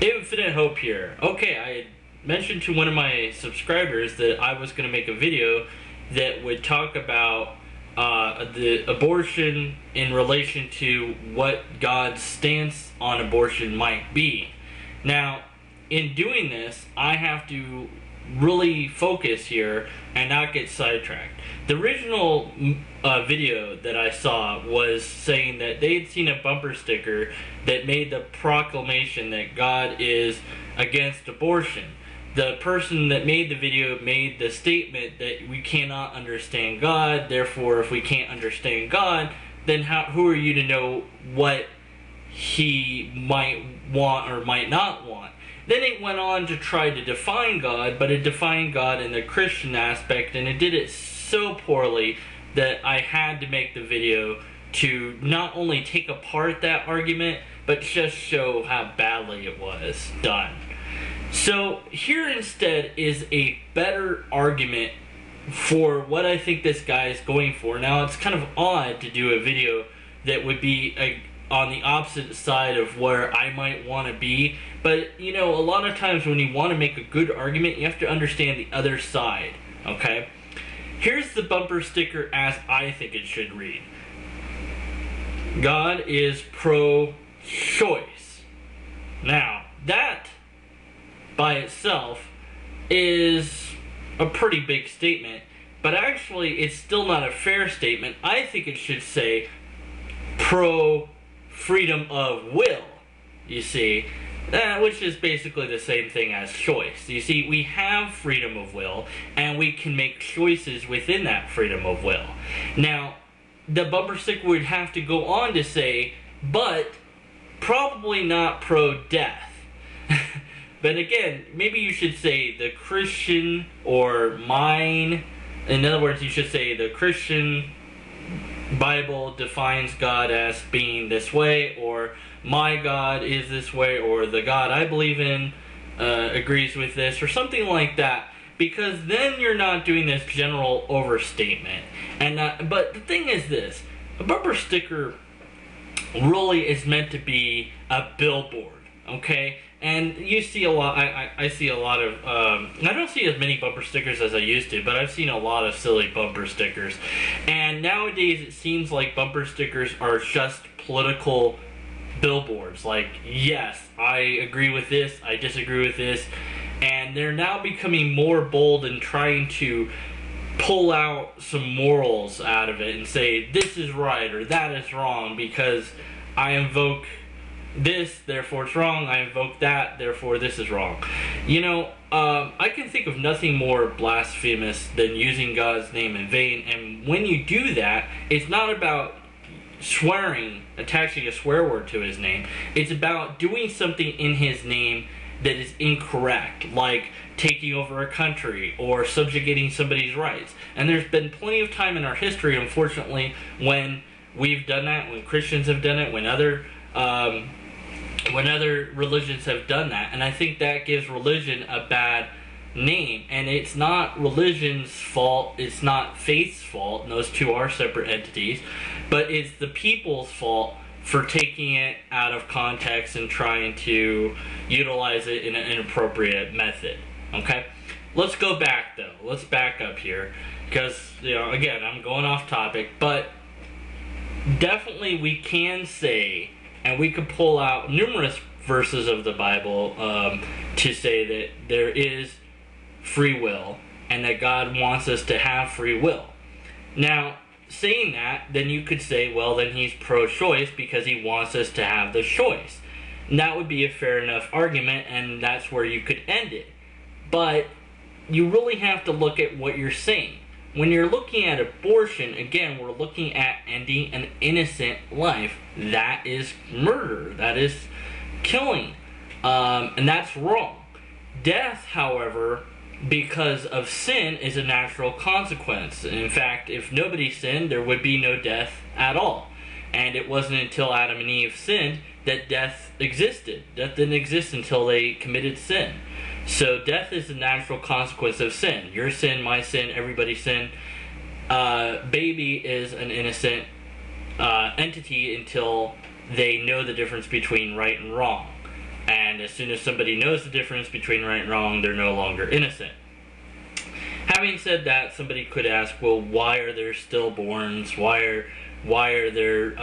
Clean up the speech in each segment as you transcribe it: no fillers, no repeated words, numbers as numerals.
Infinite Hope here. Okay, I mentioned to one of my subscribers that I was going to make a video that would talk about the abortion in relation to what God's stance on abortion might be. Now, in doing this, I have to really focus here and not get sidetracked. The original video that I saw was saying that they had seen a bumper sticker that made the proclamation that God is against abortion. The person that made the video made the statement that we cannot understand God, therefore if we can't understand God, then who are you to know what he might want or might not want? Then it went on to try to define God, but it defined God in the Christian aspect, and it did it so poorly that I had to make the video to not only take apart that argument, but just show how badly it was done. So here instead is a better argument for what I think this guy is going for. Now it's kind of odd to do a video that would be on the opposite side of where I might want to be, but you know, a lot of times when you want to make a good argument, you have to understand the other side, okay? Here's the bumper sticker as I think it should read. God is pro-choice. Now, that by itself is a pretty big statement, but actually it's still not a fair statement. I think it should say pro-freedom of will, you see, which is basically the same thing as choice. You see, we have freedom of will, and we can make choices within that freedom of will. Now, the bumper sticker would have to go on to say, but probably not pro-death. But again, maybe you should say the Christian or mine. In other words, you should say the Christian Bible defines God as being this way, or my God is this way, or the God I believe in agrees with this, or something like that. Because then you're not doing this general overstatement. And but the thing is this, a bumper sticker really is meant to be a billboard, okay? And you see a lot, I see a lot of, I don't see as many bumper stickers as I used to, but I've seen a lot of silly bumper stickers. And nowadays it seems like bumper stickers are just political billboards. Like, yes, I agree with this, I disagree with this. And they're now becoming more bold in trying to pull out some morals out of it and say, this is right or that is wrong because I invoke this, therefore it's wrong, I invoke that, therefore this is wrong. You know, I can think of nothing more blasphemous than using God's name in vain, and when you do that, it's not about swearing, attaching a swear word to his name, it's about doing something in his name that is incorrect, like taking over a country or subjugating somebody's rights. And there's been plenty of time in our history, unfortunately, when we've done that, when Christians have done it, when other religions have done that. And I think that gives religion a bad name. And it's not religion's fault, it's not faith's fault, and those two are separate entities, but it's the people's fault for taking it out of context and trying to utilize it in an inappropriate method, okay? Let's go back though, let's back up here, because, you know, again, I'm going off topic, but definitely we can say, and we could pull out numerous verses of the Bible to say that there is free will, and that God wants us to have free will. Now, saying that, then you could say, well, then he's pro-choice because he wants us to have the choice. And that would be a fair enough argument, and that's where you could end it. But you really have to look at what you're saying. When you're looking at abortion, again, we're looking at ending an innocent life. That is murder. That is killing. And that's wrong. Death, however, because of sin, is a natural consequence. In fact, if nobody sinned, there would be no death at all. And it wasn't until Adam and Eve sinned that death existed. Death didn't exist until they committed sin. So death is a natural consequence of sin. Your sin, my sin, everybody's sin. Baby is an innocent entity until they know the difference between right and wrong. And as soon as somebody knows the difference between right and wrong, they're no longer innocent. Having said that, somebody could ask, well, why are there stillborns? Why are there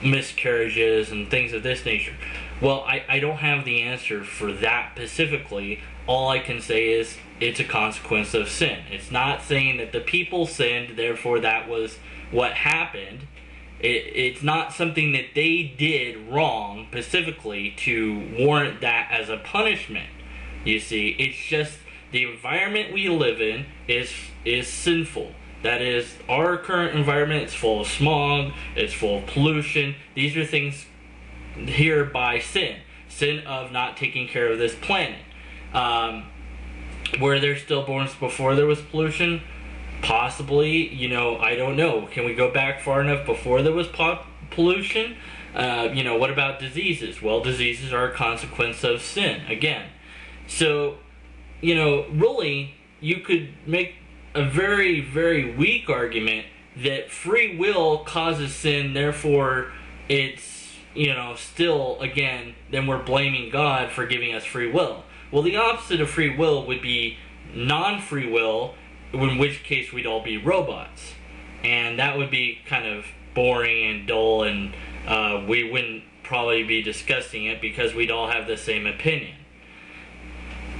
miscarriages and things of this nature? Well, I don't have the answer for that specifically. All I can say is it's a consequence of sin. It's not saying that the people sinned, therefore that was what happened. It's not something that they did wrong specifically to warrant that as a punishment. You see, it's just the environment we live in is sinful. That is, our current environment is full of smog, it's full of pollution. These are things here by sin. Sin of not taking care of this planet. Were there stillborns before there was pollution? Possibly, I don't know. Can we go back far enough before there was pollution? What about diseases? Well, diseases are a consequence of sin, again. So, really, you could make a very, very weak argument that free will causes sin, therefore it's, still, again, then we're blaming God for giving us free will. Well, the opposite of free will would be non-free will, in which case we'd all be robots. And that would be kind of boring and dull, and we wouldn't probably be discussing it because we'd all have the same opinion.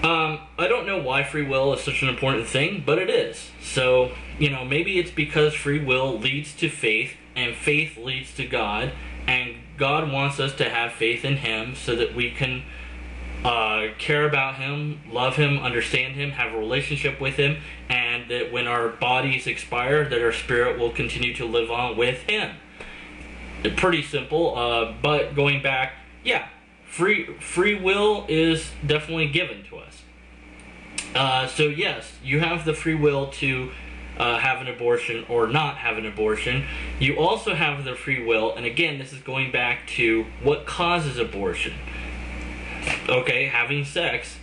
I don't know why free will is such an important thing, but it is. So, maybe it's because free will leads to faith, and faith leads to God, and God wants us to have faith in Him so that we can care about Him, love Him, understand Him, have a relationship with Him, and that when our bodies expire, that our spirit will continue to live on with Him. Pretty simple, but going back, yeah, free will is definitely given to us. So yes, you have the free will to have an abortion or not have an abortion. You also have the free will, and again, this is going back to what causes abortion. Okay, having sex.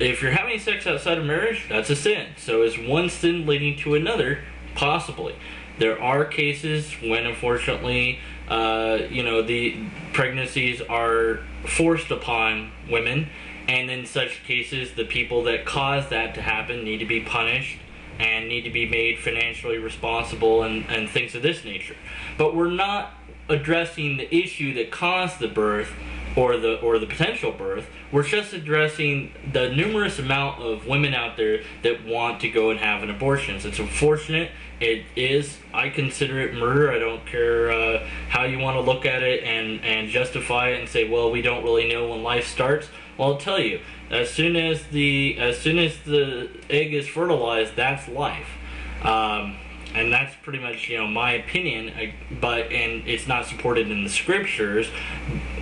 If you're having sex outside of marriage, that's a sin. So is one sin leading to another? Possibly. There are cases when, unfortunately, the pregnancies are forced upon women, and in such cases, the people that cause that to happen need to be punished and need to be made financially responsible and things of this nature. But we're not addressing the issue that caused the birth or the potential birth. We're just addressing the numerous amount of women out there that want to go and have an abortion. It's unfortunate. It is. I consider it murder. I don't care how you want to look at it and justify it and say, well, we don't really know when life starts. Well, I'll tell you, as soon as the egg is fertilized, that's life. And that's pretty much, my opinion, and it's not supported in the scriptures.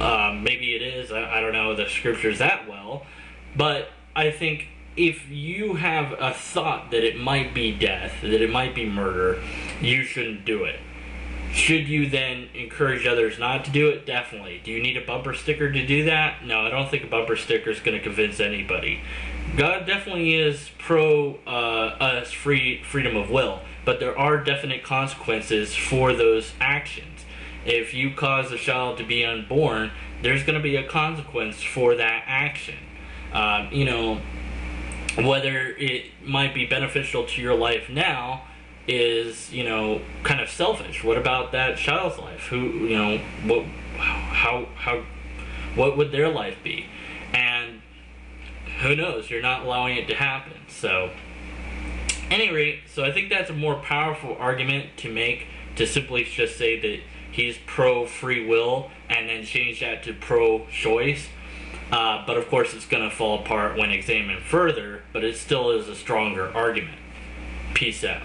Maybe it is, I don't know the scriptures that well, but I think if you have a thought that it might be death, that it might be murder, you shouldn't do it. Should you then encourage others not to do it? Definitely. Do you need a bumper sticker to do that? No, I don't think a bumper sticker is going to convince anybody. God definitely is pro us freedom of will, but there are definite consequences for those actions. If you cause a child to be unborn, there's going to be a consequence for that action. Whether it might be beneficial to your life now is, kind of selfish. What about that child's life? What would their life be? And who knows? You're not allowing it to happen. So, at any rate, so I think that's a more powerful argument to make, to simply just say that he's pro-free will and then change that to pro-choice. But of course, it's going to fall apart when examined further, but it still is a stronger argument. Peace out.